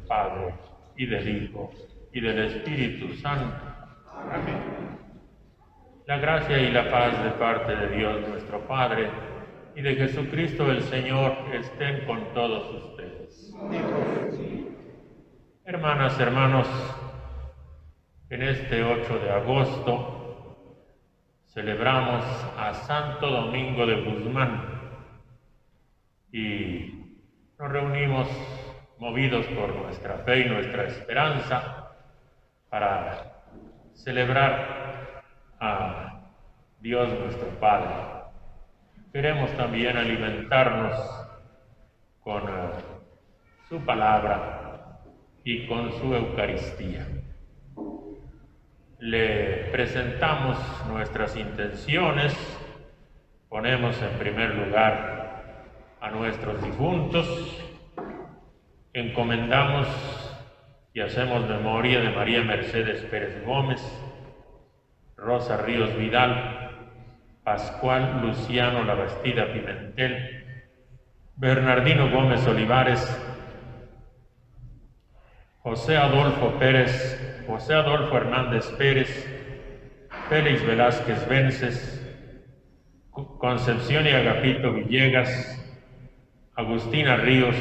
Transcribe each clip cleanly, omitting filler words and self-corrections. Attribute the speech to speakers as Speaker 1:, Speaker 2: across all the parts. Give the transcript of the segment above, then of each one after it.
Speaker 1: Padre, y del Hijo, y del Espíritu Santo. Amén. La gracia y la paz de parte de Dios nuestro Padre y de Jesucristo el Señor estén con todos ustedes. Hermanas, hermanos, en este 8 de agosto celebramos a Santo Domingo de Guzmán y nos reunimos movidos por nuestra fe y nuestra esperanza para celebrar a Dios nuestro Padre. Queremos también alimentarnos con su palabra y con su Eucaristía. Le presentamos nuestras intenciones, ponemos en primer lugar a nuestros difuntos, encomendamos y hacemos memoria de María Mercedes Pérez Gómez, Rosa Ríos Vidal, Pascual Luciano Labastida Pimentel, Bernardino Gómez Olivares, José Adolfo Hernández Pérez, Félix Velázquez Vences, Concepción y Agapito Villegas, Agustina Ríos,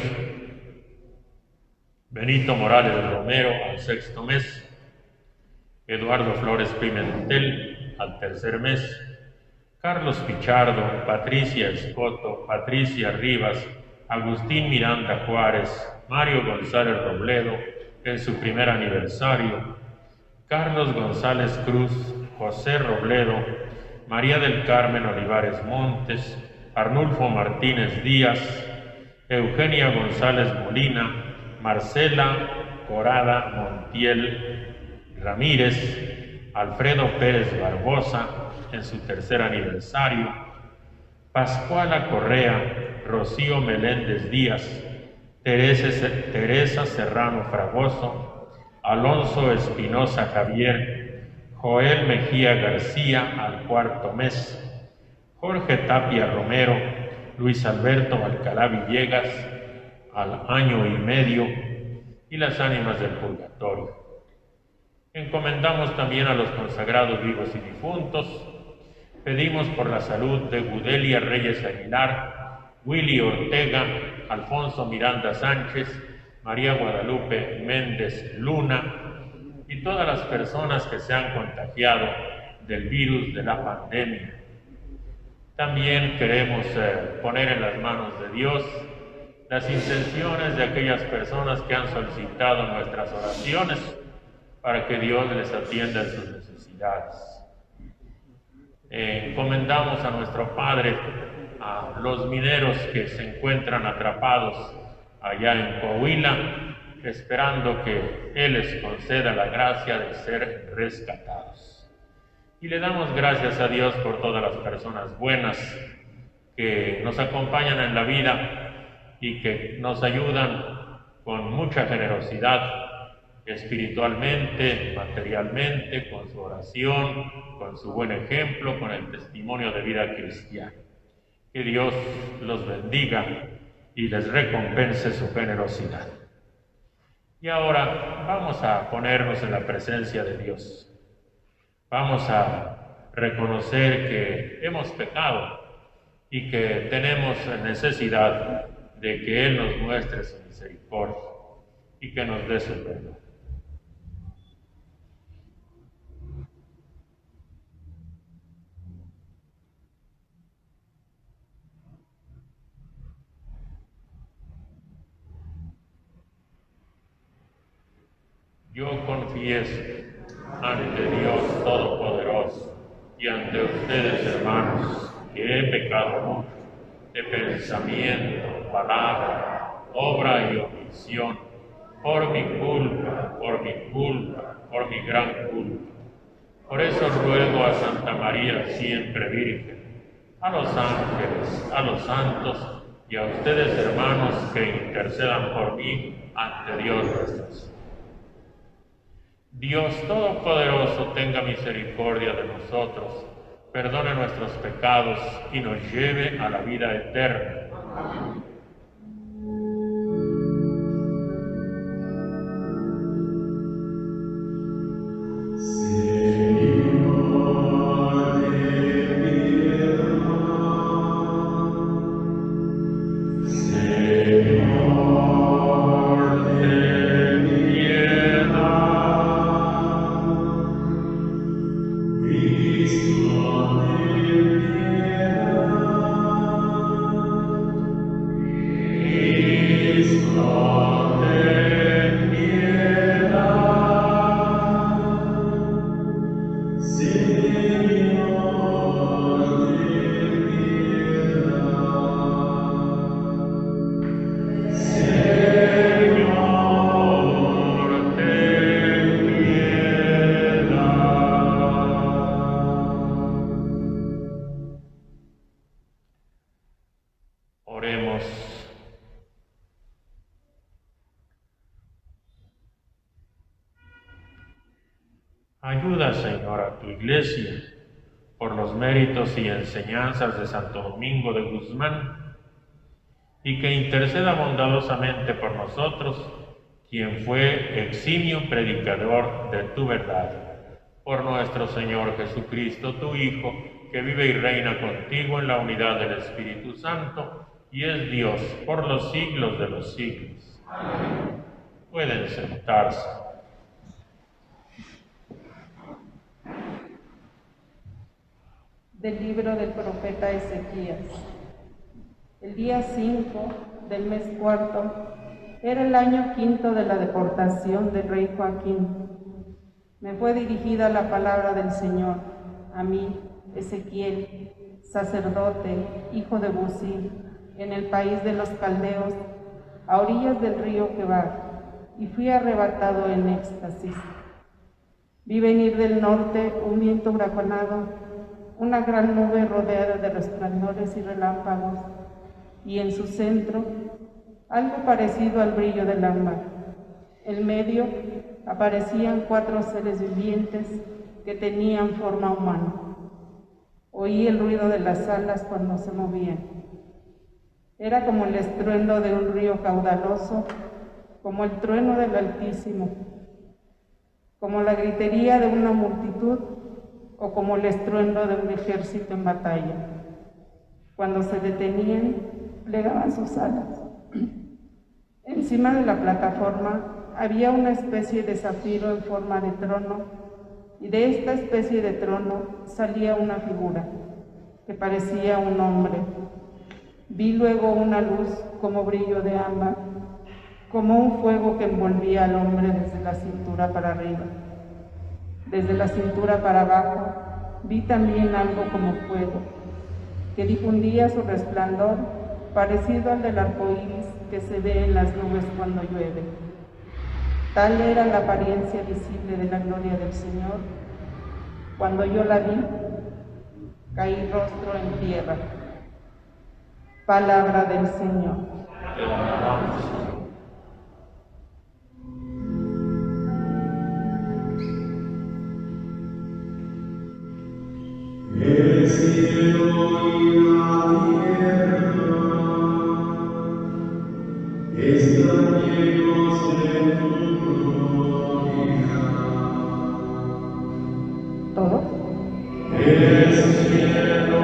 Speaker 1: Benito Morales Romero al 6º mes, Eduardo Flores Pimentel al 3er mes, Carlos Pichardo, Patricia Escoto, Patricia Rivas, Agustín Miranda Juárez, Mario González Robledo en su primer aniversario, Carlos González Cruz, José Robledo, María del Carmen Olivares Montes, Arnulfo Martínez Díaz, Eugenia González Molina, Marcela Corada Montiel Ramírez, Alfredo Pérez Barbosa en su 3er aniversario, Pascuala Correa, Rocío Meléndez Díaz, Teresa Serrano Fragoso, Alonso Espinosa Javier, Joel Mejía García al 4º mes, Jorge Tapia Romero, Luis Alberto Alcalá Villegas al 1 año y medio y las ánimas del purgatorio. Encomendamos también a los consagrados vivos y difuntos. Pedimos por la salud de Gudelia Reyes Aguilar, Willy Ortega, Alfonso Miranda Sánchez, María Guadalupe Méndez Luna y todas las personas que se han contagiado del virus de la pandemia. También queremos poner en las manos de Dios las intenciones de aquellas personas que han solicitado nuestras oraciones para que Dios les atienda en sus necesidades. Encomendamos a nuestro Padre a los mineros que se encuentran atrapados allá en Coahuila, esperando que Él les conceda la gracia de ser rescatados. Y le damos gracias a Dios por todas las personas buenas que nos acompañan en la vida y que nos ayudan con mucha generosidad, espiritualmente, materialmente, con su oración, con su buen ejemplo, con el testimonio de vida cristiana. Que Dios los bendiga y les recompense su generosidad. Y ahora vamos a ponernos en la presencia de Dios. Vamos a reconocer que hemos pecado y que tenemos necesidad de que Él nos muestre su misericordia y que nos dé su perdón. Yo confieso ante Dios Todopoderoso y ante ustedes, hermanos, que he pecado mucho de pensamiento, palabra, obra y omisión, por mi culpa, por mi gran culpa. Por eso ruego a Santa María, siempre Virgen, a los ángeles, a los santos y a ustedes, hermanos, que intercedan por mí ante Dios nuestro Señor. Dios Todopoderoso tenga misericordia de nosotros, perdone nuestros pecados y nos lleve a la vida eterna. Amén. Ayuda, Señor, a tu Iglesia, por los méritos y enseñanzas de Santo Domingo de Guzmán, y que interceda bondadosamente por nosotros, quien fue eximio predicador de tu verdad. Por nuestro Señor Jesucristo, tu Hijo, que vive y reina contigo en la unidad del Espíritu Santo, y es Dios por los siglos de los siglos. Amén. Pueden sentarse.
Speaker 2: Del libro del profeta Ezequías. El día 5 del mes cuarto era el año quinto de la deportación del rey Joaquín. Me fue dirigida la palabra del Señor a mí, Ezequiel, sacerdote, hijo de Buzi, en el país de los caldeos, a orillas del río Quebar, y fui arrebatado en éxtasis. Vi venir del norte un viento huracanado, una gran nube rodeada de resplandores y relámpagos, y en su centro algo parecido al brillo del ámbar. En medio aparecían 4 seres vivientes que tenían forma humana. Oí el ruido de las alas cuando se movían. Era como el estruendo de un río caudaloso, como el trueno del Altísimo, como la gritería de una multitud o como el estruendo de un ejército en batalla. Cuando se detenían, plegaban sus alas. Encima de la plataforma había una especie de zafiro en forma de trono, y de esta especie de trono salía una figura que parecía un hombre. Vi luego una luz como brillo de ámbar, como un fuego que envolvía al hombre desde la cintura para arriba. Desde la cintura para abajo vi también algo como fuego, que difundía su resplandor parecido al del arco iris que se ve en las nubes cuando llueve. Tal era la apariencia visible de la gloria del Señor. Cuando yo la vi, caí rostro en tierra. Palabra del Señor.
Speaker 3: El cielo y la tierra están llenos de tu gloria.
Speaker 2: ¿Todo?
Speaker 3: El cielo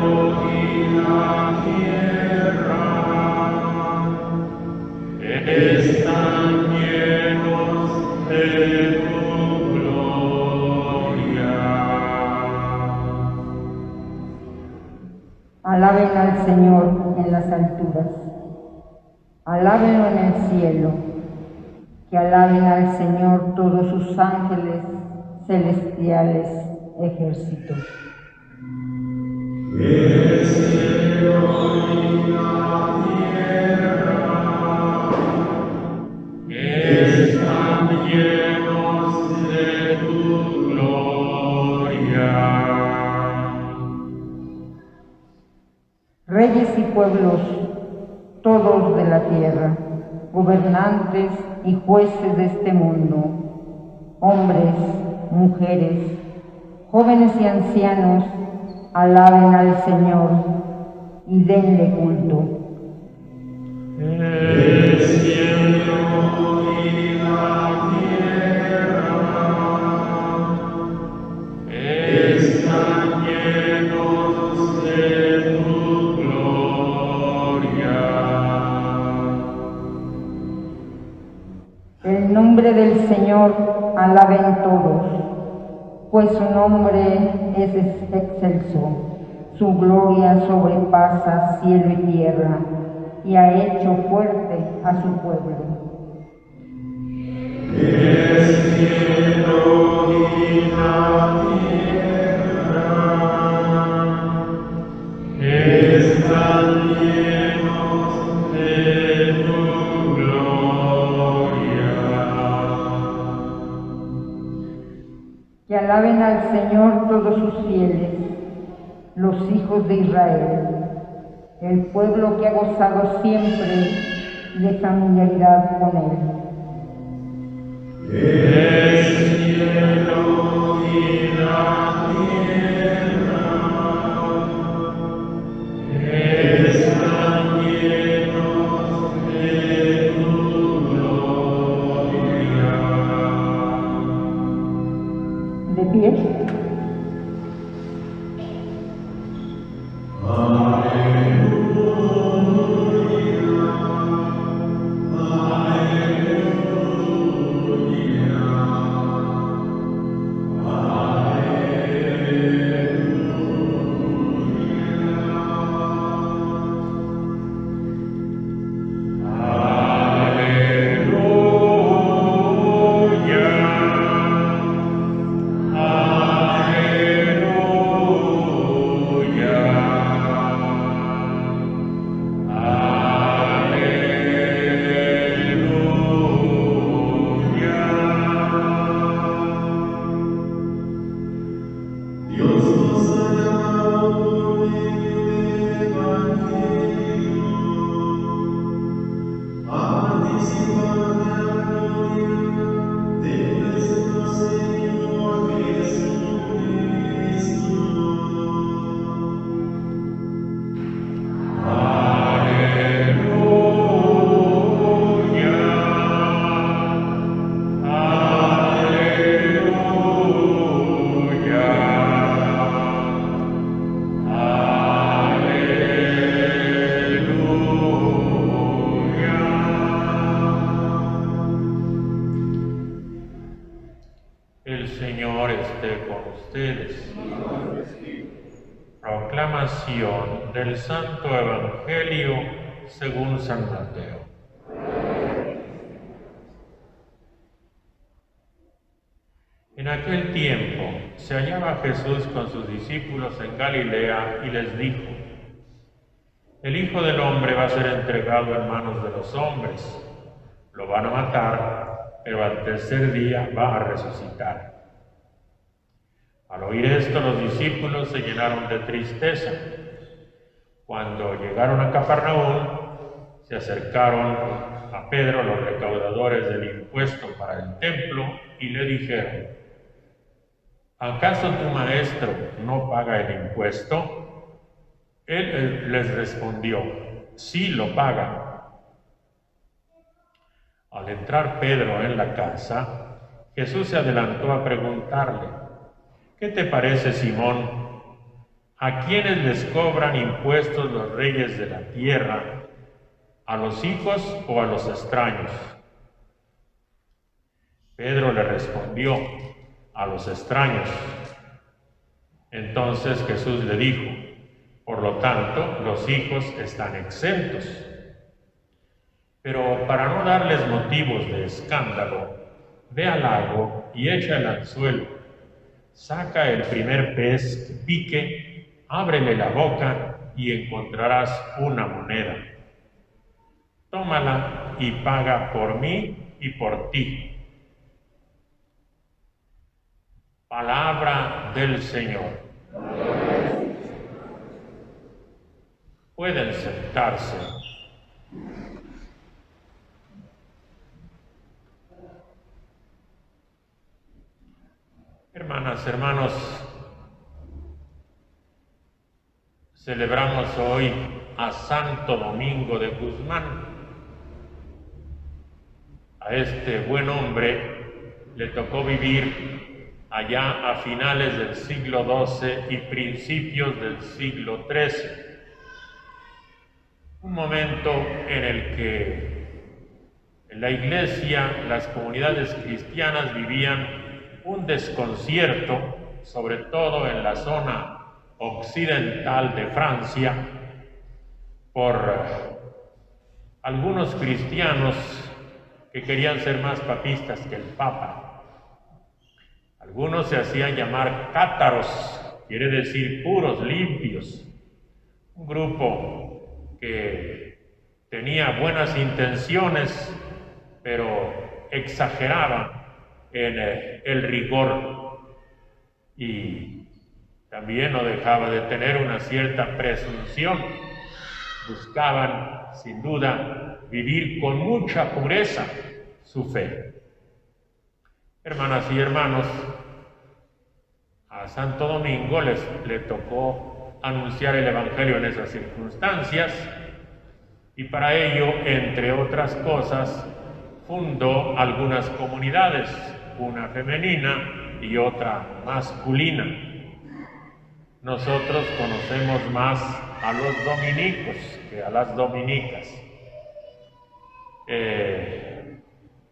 Speaker 3: y la tierra están llenos de tu gloria.
Speaker 4: Alaben al Señor en las alturas, alábenlo en el cielo, que alaben al Señor todos sus ángeles celestiales ejércitos.
Speaker 3: El cielo y la tierra están llenos de tu gloria.
Speaker 4: Reyes y pueblos, todos de la tierra, gobernantes y jueces de este mundo, hombres, mujeres, jóvenes y ancianos, alaben al Señor y denle culto.
Speaker 3: El cielo y la tierra están llenos de tu gloria.
Speaker 4: El nombre del Señor alaben todos, pues su nombre es excelso, su gloria sobrepasa cielo y tierra, y ha hecho fuerte a su pueblo.
Speaker 3: El cielo y la tierra están llenos de tu gloria.
Speaker 4: Que alaben al Señor todos sus fieles, los hijos de Israel, el pueblo que ha gozado siempre de familiaridad con Él.
Speaker 3: El cielo
Speaker 4: De pie.
Speaker 1: El Señor esté con ustedes. Proclamación del Santo Evangelio según San Mateo. En aquel tiempo se hallaba Jesús con sus discípulos en Galilea y les dijo: El Hijo del Hombre va a ser entregado en manos de los hombres. Lo van a matar, pero al tercer día va a resucitar. Al oír esto, los discípulos se llenaron de tristeza. Cuando llegaron a Cafarnaúm, se acercaron a Pedro los recaudadores del impuesto para el templo y le dijeron: ¿acaso tu maestro no paga el impuesto? Él les respondió: sí lo paga. Al entrar Pedro en la casa, Jesús se adelantó a preguntarle: ¿qué te parece, Simón? ¿A quiénes les cobran impuestos los reyes de la tierra? ¿A los hijos o a los extraños? Pedro le respondió: a los extraños. Entonces Jesús le dijo: por lo tanto, los hijos están exentos. Pero para no darles motivos de escándalo, ve al lago y echa el anzuelo. Saca el primer pez que pique, ábrele la boca y encontrarás una moneda. Tómala y paga por mí y por ti. Palabra del Señor. Pueden sentarse. Hermanas, hermanos, celebramos hoy a Santo Domingo de Guzmán. A este buen hombre le tocó vivir allá a finales del siglo XII y principios del siglo XIII. Un momento en el que en la Iglesia, las comunidades cristianas vivían un desconcierto, sobre todo en la zona occidental de Francia, por algunos cristianos que querían ser más papistas que el Papa. Algunos se hacían llamar cátaros, quiere decir puros, limpios. Un grupo que tenía buenas intenciones, pero exageraba en el rigor y también no dejaba de tener una cierta presunción. Buscaban, sin duda, vivir con mucha pureza su fe. Hermanas y hermanos, a Santo Domingo le tocó anunciar el Evangelio en esas circunstancias, y para ello, entre otras cosas, fundó algunas comunidades, una femenina y otra masculina. Nosotros conocemos más a los dominicos que a las dominicas.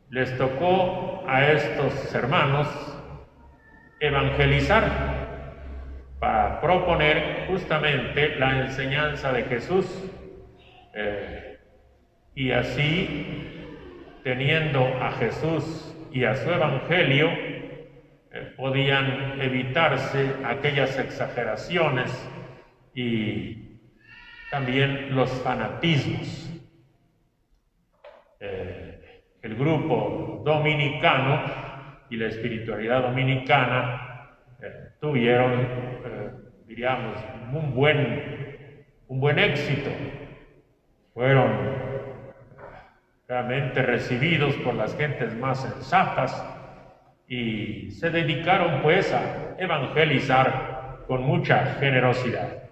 Speaker 1: Les tocó a estos hermanos evangelizar para proponer justamente la enseñanza de Jesús, y así, teniendo a Jesús y a su evangelio, podían evitarse aquellas exageraciones y también los fanatismos. El grupo dominicano y la espiritualidad dominicana tuvieron, diríamos, un buen éxito. Fueron realmente recibidos por las gentes más sensatas y se dedicaron pues a evangelizar con mucha generosidad.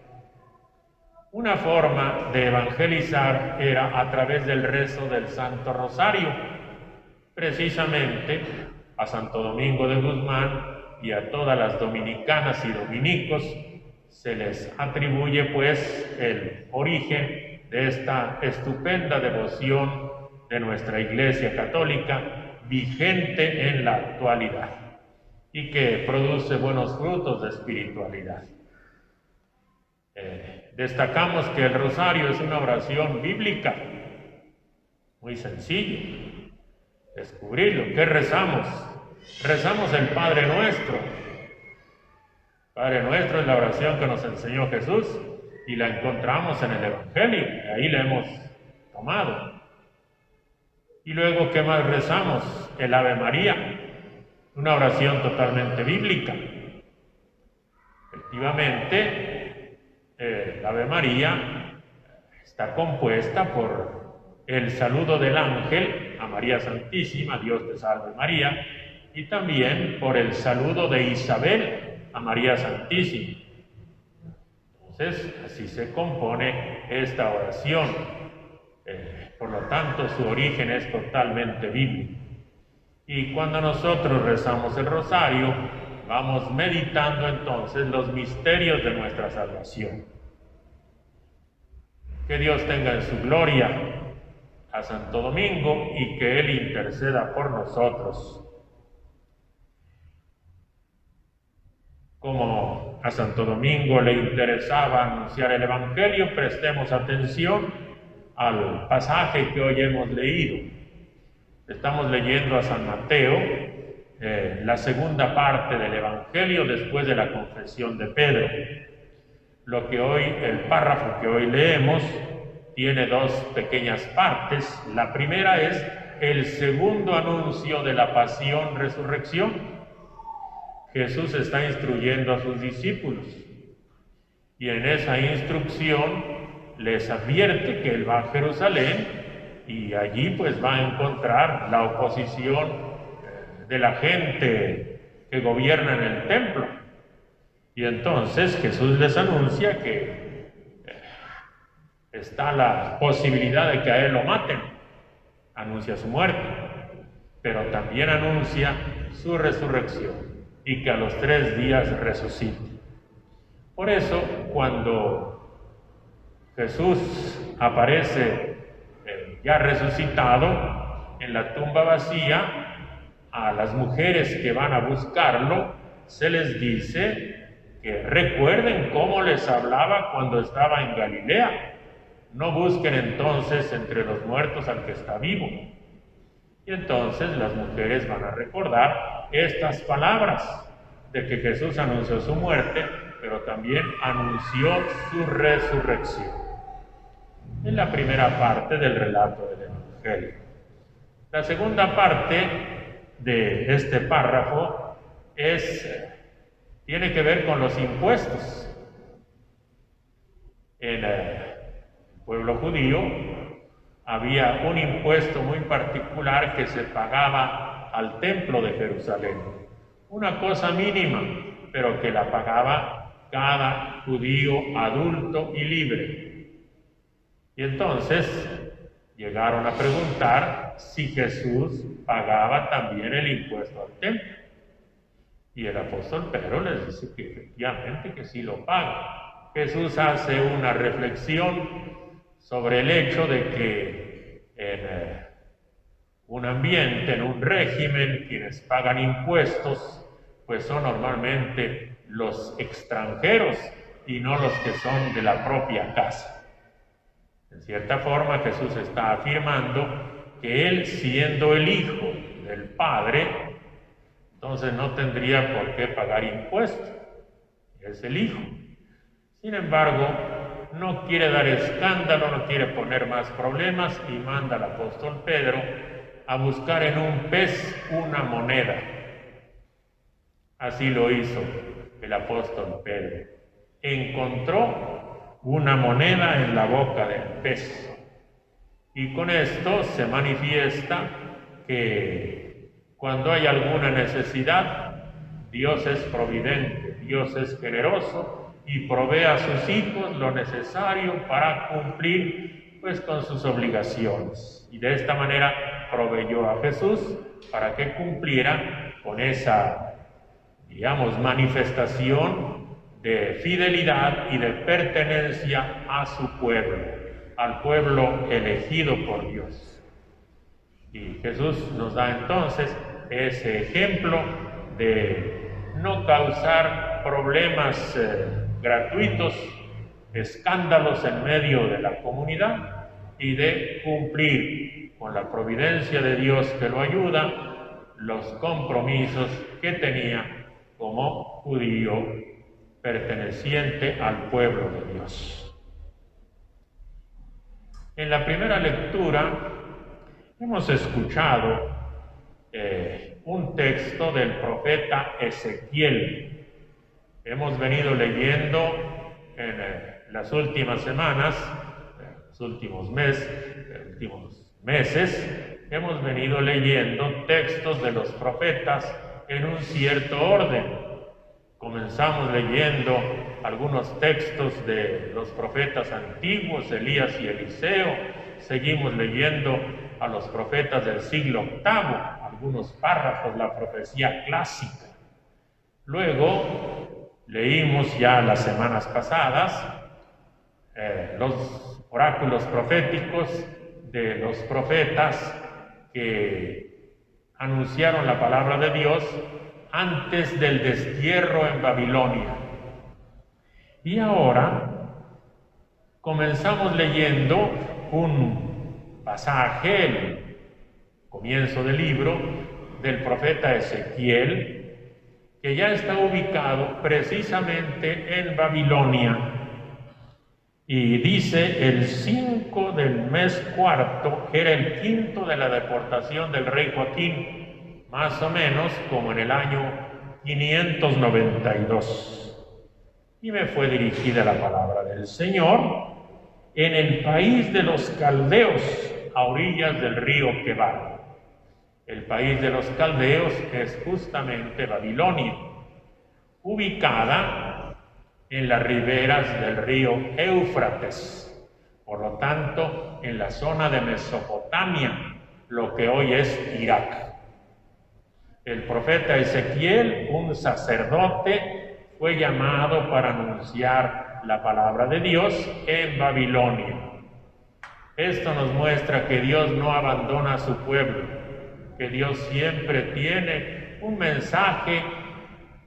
Speaker 1: Una forma de evangelizar era a través del rezo del Santo Rosario. Precisamente a Santo Domingo de Guzmán y a todas las dominicanas y dominicos se les atribuye pues el origen de esta estupenda devoción de nuestra Iglesia Católica, vigente en la actualidad y que produce buenos frutos de espiritualidad. Destacamos que el rosario es una oración bíblica, muy sencillo. Descubrirlo. ¿Qué rezamos? Rezamos el Padre Nuestro. Padre Nuestro es la oración que nos enseñó Jesús y la encontramos en el Evangelio, ahí la hemos tomado. Y luego, ¿qué más rezamos? El Ave María, una oración totalmente bíblica. Efectivamente, el Ave María está compuesta por el saludo del ángel a María Santísima, Dios te salve María, y también por el saludo de Isabel a María Santísima. Entonces, así se compone esta oración. Por lo tanto, su origen es totalmente bíblico. Y cuando nosotros rezamos el rosario, vamos meditando entonces los misterios de nuestra salvación. Que Dios tenga en su gloria a Santo Domingo y que Él interceda por nosotros. Como a Santo Domingo le interesaba anunciar el Evangelio, prestemos atención al pasaje que hoy hemos leído. Estamos leyendo a San Mateo, la segunda parte del Evangelio después de la confesión de Pedro. El párrafo que hoy leemos tiene dos pequeñas partes. La primera es el segundo anuncio de la pasión-resurrección. Jesús está instruyendo a sus discípulos y en esa instrucción les advierte que Él va a Jerusalén y allí pues va a encontrar la oposición de la gente que gobierna en el templo. Y entonces Jesús les anuncia que está la posibilidad de que a Él lo maten. Anuncia su muerte, pero también anuncia su resurrección y que a los 3 días resucite. Por eso, cuando Jesús aparece ya resucitado en la tumba vacía, a las mujeres que van a buscarlo se les dice que recuerden cómo les hablaba cuando estaba en Galilea. No busquen entonces entre los muertos al que está vivo. Y entonces las mujeres van a recordar estas palabras de que Jesús anunció su muerte, pero también anunció su resurrección. Es la primera parte del relato del Evangelio. La segunda parte de este párrafo tiene que ver con los impuestos. En el pueblo judío había un impuesto muy particular que se pagaba al templo de Jerusalén. Una cosa mínima, pero que la pagaba cada judío adulto y libre. Y entonces llegaron a preguntar si Jesús pagaba también el impuesto al templo. Y el apóstol Pedro les dice que efectivamente que sí lo paga. Jesús hace una reflexión sobre el hecho de que en un ambiente, en un régimen, quienes pagan impuestos, pues son normalmente los extranjeros y no los que son de la propia casa. En cierta forma, Jesús está afirmando que él, siendo el Hijo del Padre, entonces no tendría por qué pagar impuestos. Es el Hijo. Sin embargo, no quiere dar escándalo, no quiere poner más problemas y manda al apóstol Pedro a buscar en un pez una moneda. Así lo hizo el apóstol Pedro. Encontró una moneda en la boca del pez. Y con esto se manifiesta que cuando hay alguna necesidad, Dios es providente, Dios es generoso y provee a sus hijos lo necesario para cumplir pues con sus obligaciones. Y de esta manera proveyó a Jesús para que cumpliera con esa, digamos, manifestación de fidelidad y de pertenencia a su pueblo, al pueblo elegido por Dios. Y Jesús nos da entonces ese ejemplo de no causar problemas gratuitos, escándalos en medio de la comunidad y de cumplir con la providencia de Dios que lo ayuda, los compromisos que tenía como judío perteneciente al pueblo de Dios. En la primera lectura hemos escuchado un texto del profeta Ezequiel. Hemos venido leyendo en las últimas semanas, los últimos meses, hemos venido leyendo textos de los profetas en un cierto orden. Comenzamos leyendo algunos textos de los profetas antiguos, Elías y Eliseo. Seguimos leyendo a los profetas del siglo VIII, algunos párrafos, la profecía clásica. Luego leímos ya las semanas pasadas los oráculos proféticos de los profetas que anunciaron la palabra de Dios antes del destierro en Babilonia. Y ahora comenzamos leyendo un pasaje, el comienzo del libro, del profeta Ezequiel, que ya está ubicado precisamente en Babilonia. Y dice, el 5 del mes cuarto, que era el quinto de la deportación del rey Joaquín, más o menos como en el año 592. Y me fue dirigida la palabra del Señor en el país de los caldeos, a orillas del río Quebar. El país de los caldeos es justamente Babilonia, ubicada en las riberas del río Éufrates, por lo tanto, en la zona de Mesopotamia, lo que hoy es Irak. El profeta Ezequiel, un sacerdote, fue llamado para anunciar la palabra de Dios en Babilonia. Esto nos muestra que Dios no abandona a su pueblo, que Dios siempre tiene un mensaje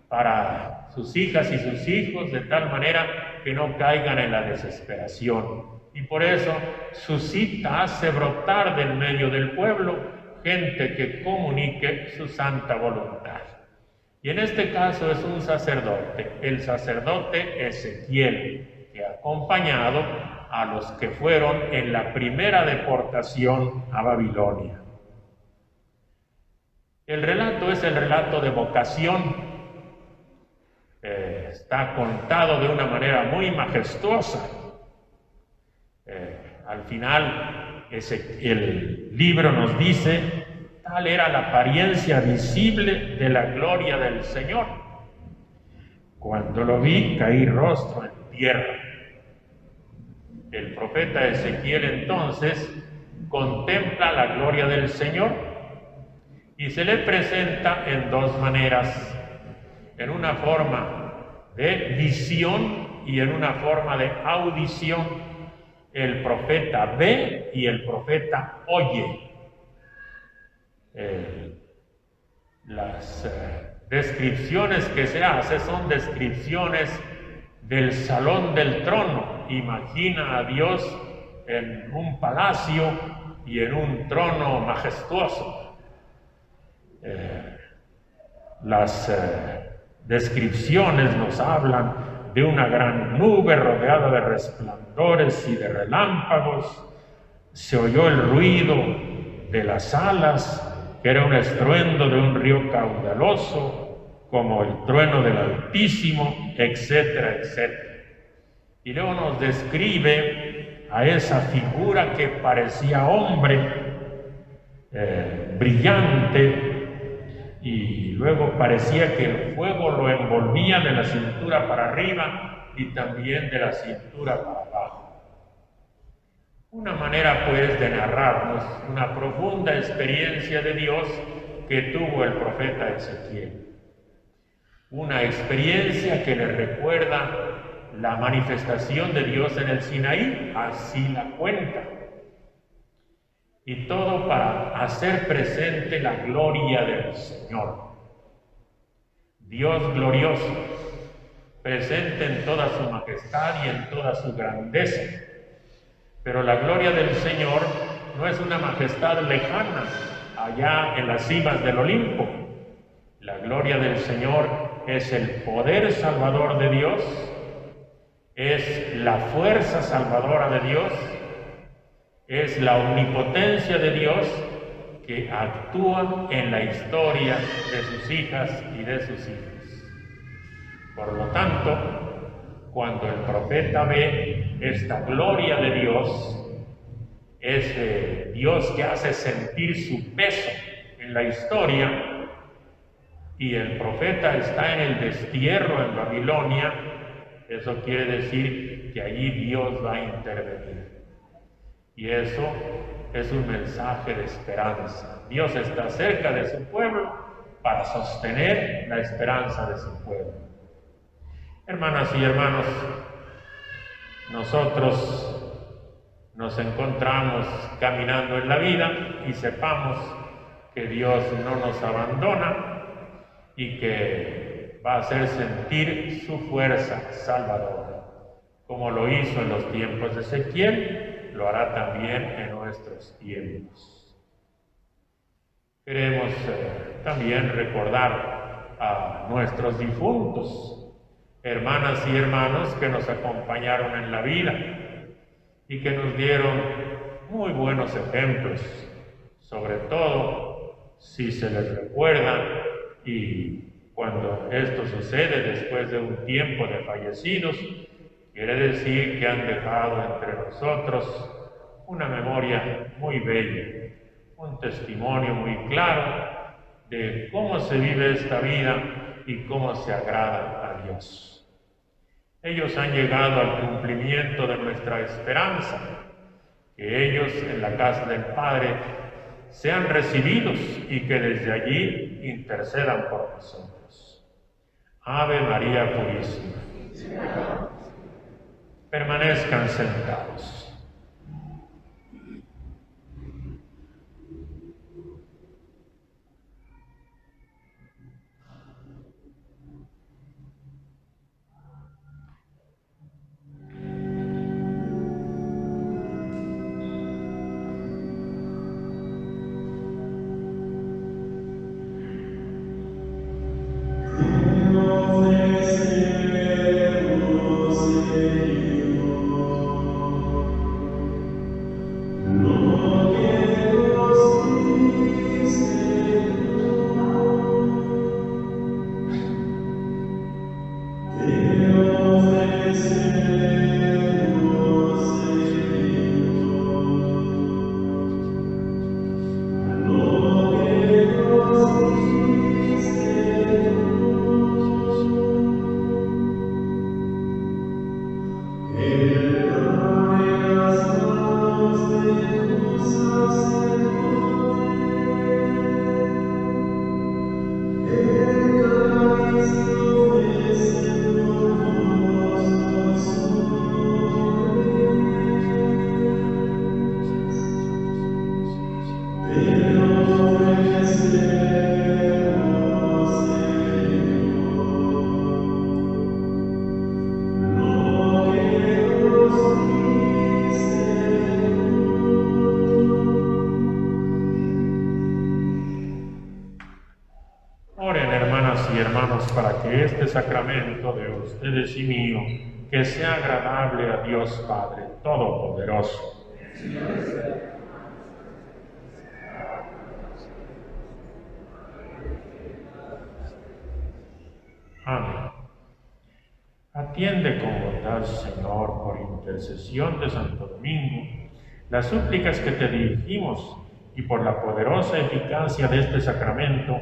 Speaker 1: para sus hijas y sus hijos, de tal manera que no caigan en la desesperación. Y por eso suscita, hace brotar del medio del pueblo gente que comunique su santa voluntad. Y en este caso es un sacerdote, el sacerdote Ezequiel, que ha acompañado a los que fueron en la primera deportación a Babilonia. El relato es el relato de vocación. Está contado de una manera muy majestuosa. Al final, el libro nos dice, tal era la apariencia visible de la gloria del Señor. Cuando lo vi, caí rostro en tierra. El profeta Ezequiel entonces contempla la gloria del Señor y se le presenta en dos maneras, en una forma de visión y en una forma de audición. El profeta ve y el profeta oye. Las descripciones que se hace son descripciones del salón del trono. Imagina a Dios en un palacio y en un trono majestuoso. Las descripciones nos hablan de una gran nube rodeada de resplandores y de relámpagos. Se oyó el ruido de las alas, que era un estruendo de un río caudaloso, como el trueno del Altísimo, etcétera, etcétera. Y luego nos describe a esa figura que parecía hombre, brillante, y luego parecía que el fuego lo envolvía de la cintura para arriba y también de la cintura para abajo. Una manera pues de narrarnos una profunda experiencia de Dios que tuvo el profeta Ezequiel. Una experiencia que le recuerda la manifestación de Dios en el Sinaí, así la cuenta. Y todo para hacer presente la gloria del Señor. Dios glorioso, presente en toda su majestad y en toda su grandeza. Pero la gloria del Señor no es una majestad lejana, allá en las cimas del Olimpo. La gloria del Señor es el poder salvador de Dios, es la fuerza salvadora de Dios, es la omnipotencia de Dios que actúa en la historia de sus hijas y de sus hijos. Por lo tanto, cuando el profeta ve esta gloria de Dios, ese Dios que hace sentir su peso en la historia, y el profeta está en el destierro en Babilonia, eso quiere decir que allí Dios va a intervenir. Y eso es un mensaje de esperanza. Dios está cerca de su pueblo para sostener la esperanza de su pueblo. Hermanas y hermanos, nosotros nos encontramos caminando en la vida y sepamos que Dios no nos abandona y que va a hacer sentir su fuerza salvadora. Como lo hizo en los tiempos de Ezequiel, lo hará también en nuestros tiempos. Queremos también recordar a nuestros difuntos, hermanas y hermanos que nos acompañaron en la vida y que nos dieron muy buenos ejemplos, sobre todo si se les recuerda y cuando esto sucede después de un tiempo de fallecidos, quiere decir que han dejado entre nosotros una memoria muy bella, un testimonio muy claro de cómo se vive esta vida y cómo se agrada a Dios. Ellos han llegado al cumplimiento de nuestra esperanza, que ellos en la casa del Padre sean recibidos y que desde allí intercedan por nosotros. Ave María Purísima. Permanezcan sentados.
Speaker 3: No.
Speaker 1: Oren, hermanas y hermanos, para que este sacramento de ustedes y mío, que sea agradable a Dios Padre Todopoderoso. Amén. Atiende con bondad, Señor, por intercesión de Santo Domingo, las súplicas que te dirigimos y por la poderosa eficacia de este sacramento,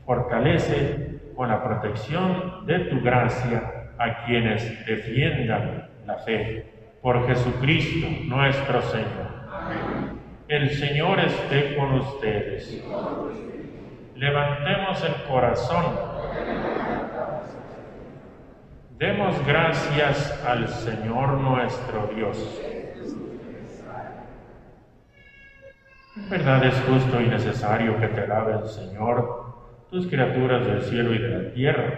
Speaker 1: fortalece con la protección de tu gracia a quienes defiendan la fe. Por Jesucristo nuestro Señor. Amén. El Señor esté con ustedes. Levantemos el corazón. Demos gracias al Señor nuestro Dios. En verdad es justo y necesario que te alaben, Señor, tus criaturas del cielo y de la tierra,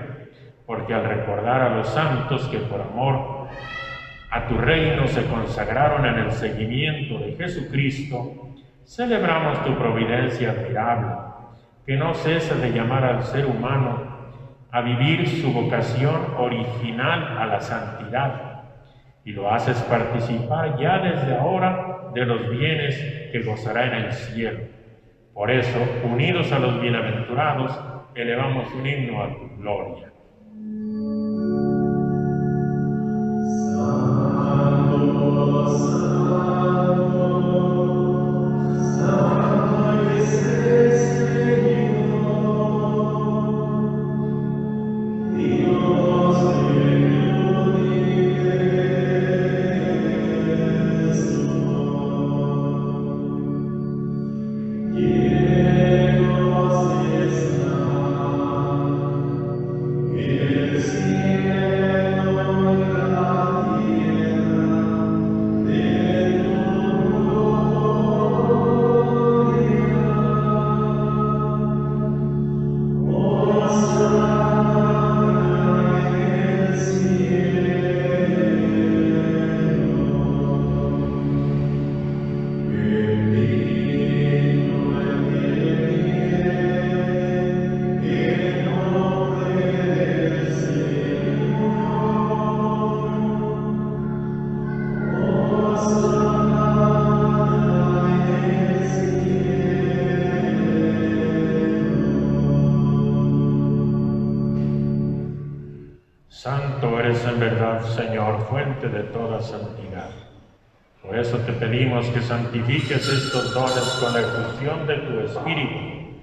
Speaker 1: porque al recordar a los santos que por amor a tu reino se consagraron en el seguimiento de Jesucristo, celebramos tu providencia admirable, que no cesa de llamar al ser humano a vivir su vocación original a la santidad, y lo haces participar ya desde ahora de los bienes que gozará en el cielo. Por eso, unidos a los bienaventurados, elevamos un himno a tu gloria. Santo eres en verdad, Señor, fuente de toda santidad. Por eso te pedimos que santifiques estos dones con la efusión de tu Espíritu,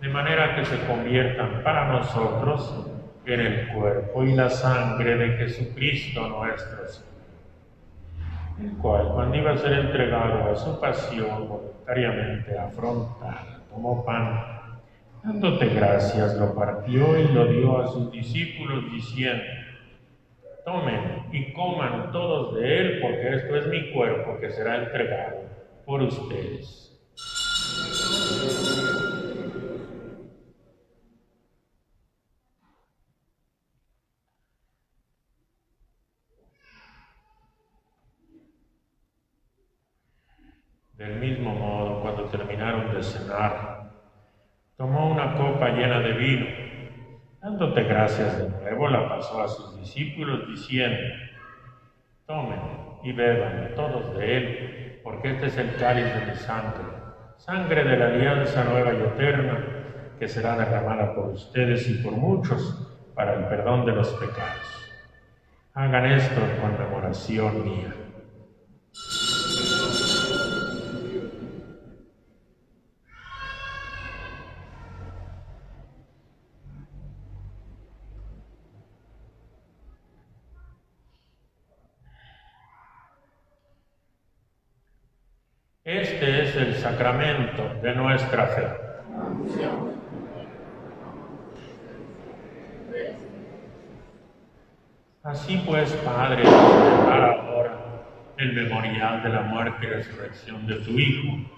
Speaker 1: de manera que se conviertan para nosotros en el cuerpo y la sangre de Jesucristo nuestro Señor, el cual, cuando iba a ser entregado a su pasión voluntariamente afrontada, tomó pan, dándote gracias, lo partió y lo dio a sus discípulos, diciendo: tomen y coman todos de él, porque esto es mi cuerpo que será entregado por ustedes. Del mismo modo, cuando terminaron de cenar, tomó una copa llena de vino, dándote gracias de nuevo, la pasó a sus discípulos, diciendo: tomen y beban todos de él, porque este es el cáliz de mi sangre, sangre de la alianza nueva y eterna, que será derramada por ustedes y por muchos para el perdón de los pecados. Hagan esto en conmemoración mía. Este es el sacramento de nuestra fe. Así pues, Padre, al celebrar ahora el memorial de la muerte y resurrección de tu Hijo,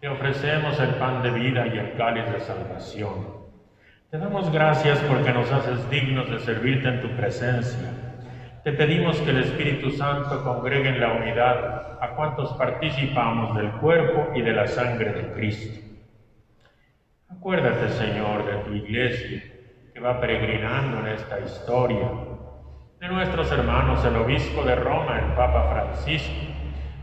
Speaker 1: te ofrecemos el pan de vida y el cáliz de salvación. Te damos gracias porque nos haces dignos de servirte en tu presencia. Te pedimos que el Espíritu Santo congregue en la unidad a cuantos participamos del cuerpo y de la sangre de Cristo. Acuérdate, Señor, de tu Iglesia que va peregrinando en esta historia, de nuestros hermanos, el obispo de Roma, el Papa Francisco,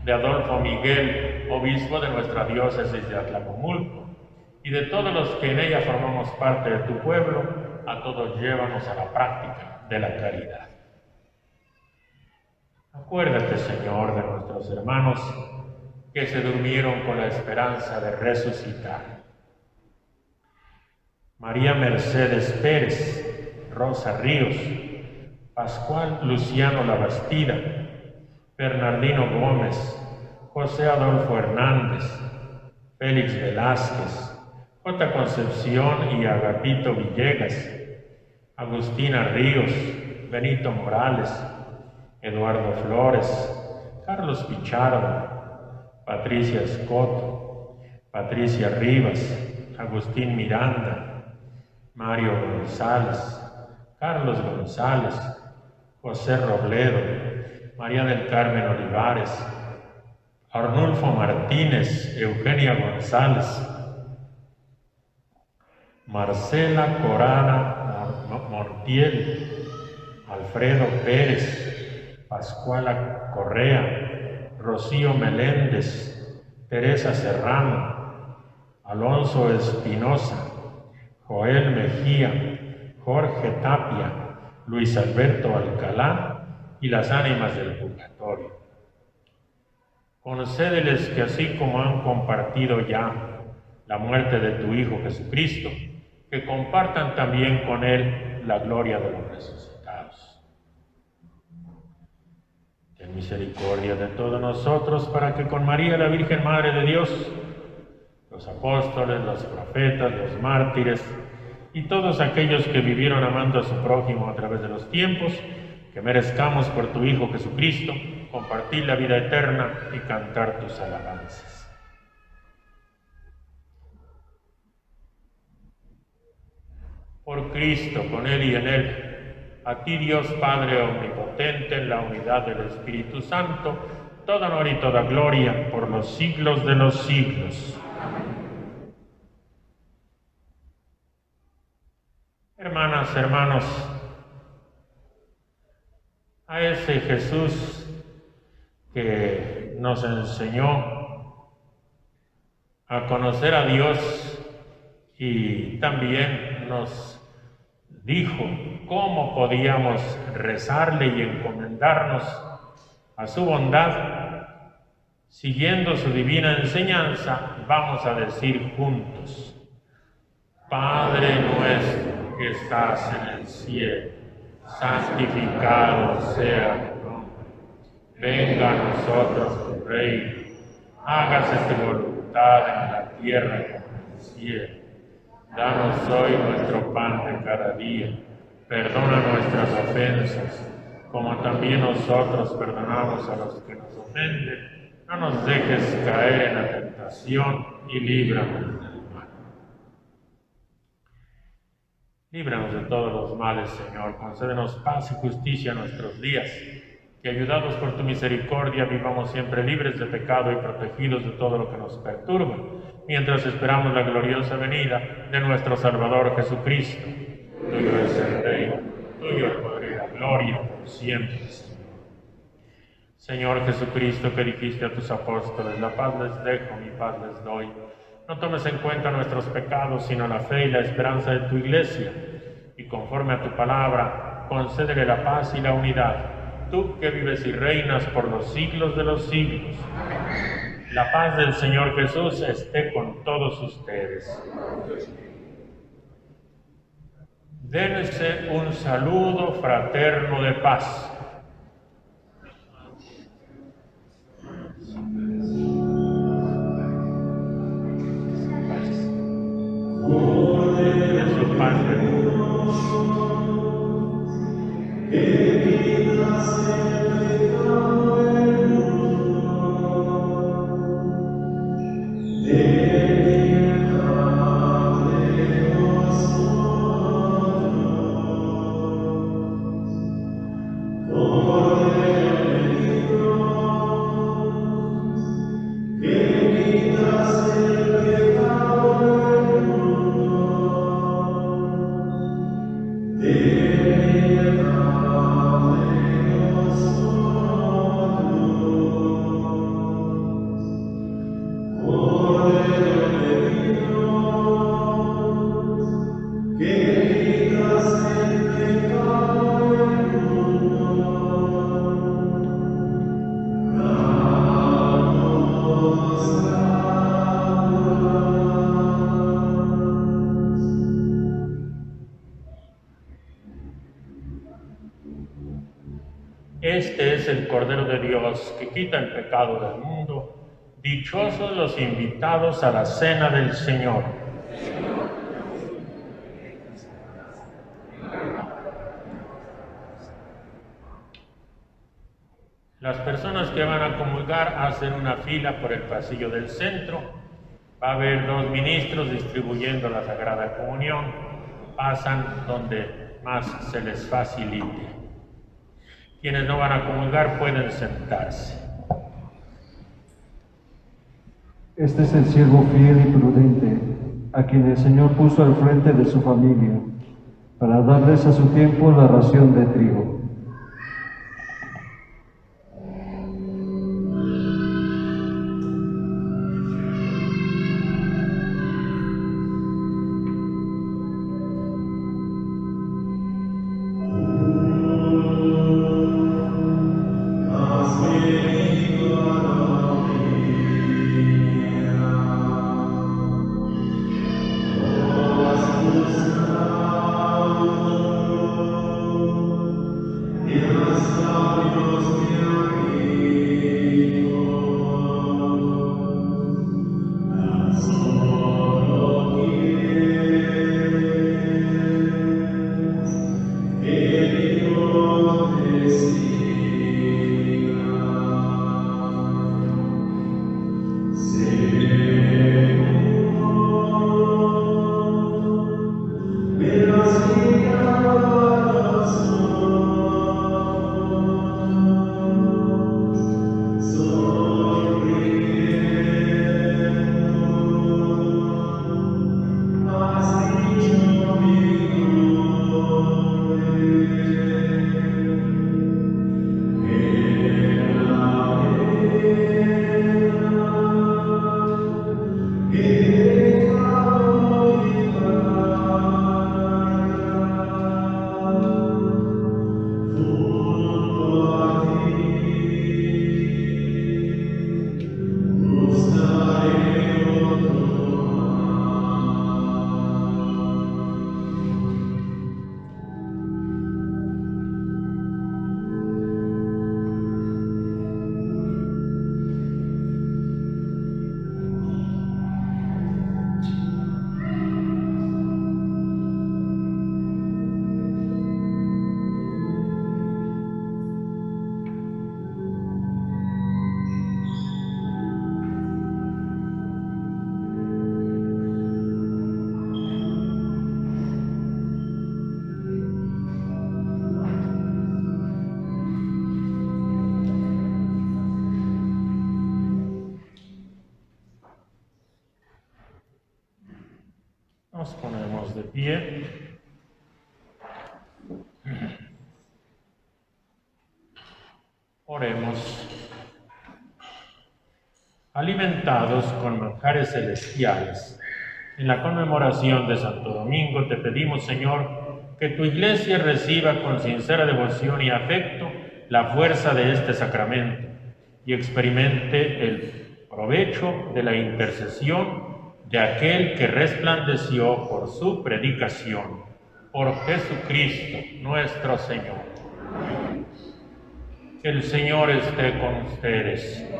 Speaker 1: de Adolfo Miguel, obispo de nuestra diócesis de Atlacomulco, y de todos los que en ella formamos parte de tu pueblo, a todos llévanos a la práctica de la caridad. Acuérdate, Señor, de nuestros hermanos que se durmieron con la esperanza de resucitar. María Mercedes Pérez, Rosa Ríos, Pascual Luciano Labastida, Bernardino Gómez, José Adolfo Hernández, Félix Velázquez, J. Concepción y Agapito Villegas, Agustina Ríos, Benito Morales, Eduardo Flores, Carlos Pichardo, Patricia Escoto, Patricia Rivas, Agustín Miranda, Mario González, Carlos González, José Robledo, María del Carmen Olivares, Arnulfo Martínez, Eugenia González, Marcela Corada Montiel, Alfredo Pérez, Pascuala Correa, Rocío Meléndez, Teresa Serrano, Alonso Espinosa, Joel Mejía, Jorge Tapia, Luis Alberto Alcalá y las ánimas del purgatorio. Concédeles que así como han compartido ya la muerte de tu Hijo Jesucristo, que compartan también con Él la gloria de los resucitados. Ten misericordia de todos nosotros para que con María, la Virgen Madre de Dios, los apóstoles, los profetas, los mártires y todos aquellos que vivieron amando a su prójimo a través de los tiempos, que merezcamos por tu Hijo Jesucristo compartir la vida eterna y cantar tus alabanzas. Por Cristo, con Él y en Él, a ti Dios Padre Omnipotente, en la unidad del Espíritu Santo, todo honor y toda gloria por los siglos de los siglos. Hermanas, hermanos, a ese Jesús que nos enseñó a conocer a Dios y también nos dijo cómo podíamos rezarle y encomendarnos a su bondad, siguiendo su divina enseñanza, vamos a decir juntos: Padre nuestro que estás en el cielo, santificado sea tu nombre. Venga a nosotros tu reino, hágase tu voluntad en la tierra como en el cielo. Danos hoy nuestro pan de cada día, perdona nuestras ofensas, como también nosotros perdonamos a los que nos ofenden. No nos dejes caer en la tentación y líbranos del mal. Líbranos de todos los males, Señor. Concédenos paz y justicia en nuestros días, que ayudados por tu misericordia vivamos siempre libres de pecado y protegidos de todo lo que nos perturba, mientras esperamos la gloriosa venida de nuestro Salvador Jesucristo. Tuyo es el reino, tuyo el poder y la gloria por siempre, Señor. Señor Jesucristo, que dijiste a tus apóstoles: la paz les dejo, mi paz les doy. No tomes en cuenta nuestros pecados, sino la fe y la esperanza de tu Iglesia. Y conforme a tu palabra, concédele la paz y la unidad, tú que vives y reinas por los siglos de los siglos. La paz del Señor Jesús esté con todos ustedes. Dense un saludo fraterno de paz. Dios que quita el pecado del mundo, dichosos los invitados a la cena del Señor. Las personas que van a comulgar hacen una fila por el pasillo del centro. Va a haber 2 ministros distribuyendo la Sagrada Comunión. Pasan donde más se les facilite. Quienes no van a comulgar pueden sentarse.
Speaker 5: Este es el siervo fiel y prudente, a quien el Señor puso al frente de su familia, para darles a su tiempo la ración de trigo.
Speaker 1: Nos ponemos de pie. Oremos. Alimentados con manjares celestiales, en la conmemoración de Santo Domingo, te pedimos, Señor, que tu Iglesia reciba con sincera devoción y afecto la fuerza de este sacramento y experimente el provecho de la intercesión de aquel que resplandeció por su predicación, por Jesucristo nuestro Señor. El Señor esté con ustedes.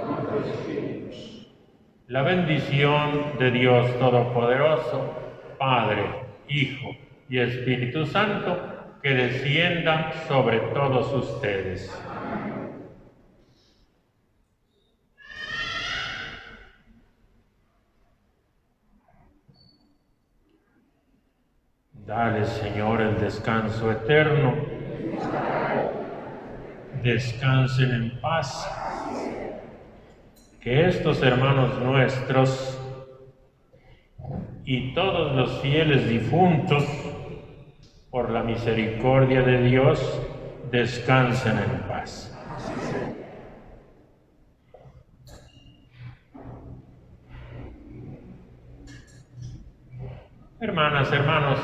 Speaker 1: La bendición de Dios Todopoderoso, Padre, Hijo y Espíritu Santo, que descienda sobre todos ustedes. Dale, Señor, el descanso eterno. Descansen en paz. Que estos hermanos nuestros y todos los fieles difuntos, por la misericordia de Dios, descansen en paz. Hermanas, hermanos,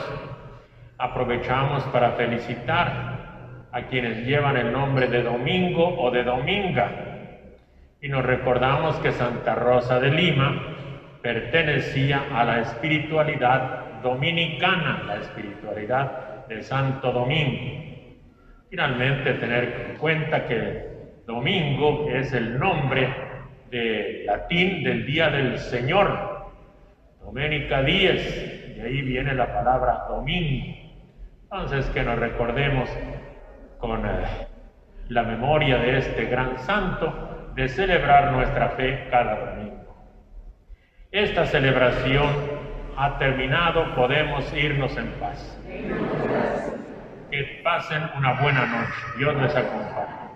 Speaker 1: aprovechamos para felicitar a quienes llevan el nombre de Domingo o de Dominga, y nos recordamos que Santa Rosa de Lima pertenecía a la espiritualidad dominicana, la espiritualidad de Santo Domingo. Finalmente, tener en cuenta que Domingo es el nombre de latín del día del Señor. Domenica dies, de ahí viene la palabra domingo. Entonces que nos recordemos con la memoria de este gran santo de celebrar nuestra fe cada domingo. Esta celebración ha terminado, podemos irnos en paz. Que pasen una buena noche. Dios les acompañe.